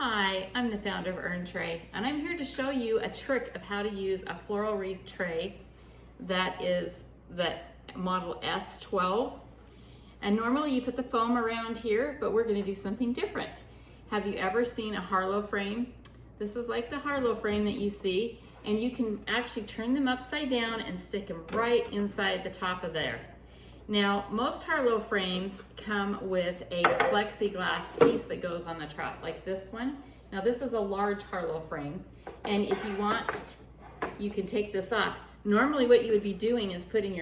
Hi, I'm the founder of Urntray, and I'm here to show you a trick of how to use a floral wreath tray that is the model S12. And normally you put the foam around here, but we're going to do something different. Have you ever seen a Harlow frame? This is like the Harlow frame that you see, and you can actually turn them upside down and stick them right inside the top of there. Now, most Harlow frames come with a plexiglass piece that goes on the top, like this one. Now, this is a large Harlow frame, and if you want, you can take this off. Normally, what you would be doing is putting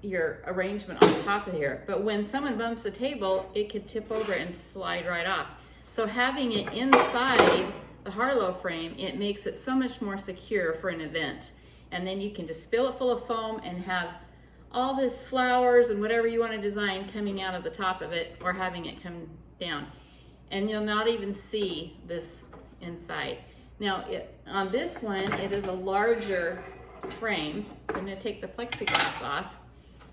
your arrangement on top of here, but when someone bumps the table, it could tip over and slide right off. So having it inside the Harlow frame, it makes it so much more secure for an event. And then you can just fill it full of foam and have all this flowers and whatever you want to design coming out of the top of it, or having it come down. And you'll not even see this inside. Now, on this one, it is a larger frame. So I'm going to take the plexiglass off,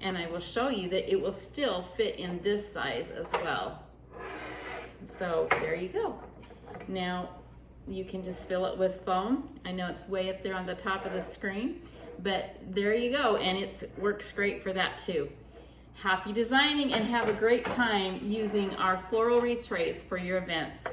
and I will show you that it will still fit in this size as well. So there you go. Now, you can just fill it with foam. I know it's way up there on the top of the screen, but there you go, and it works great for that too. Happy designing and have a great time using our floral wreath trays for your events.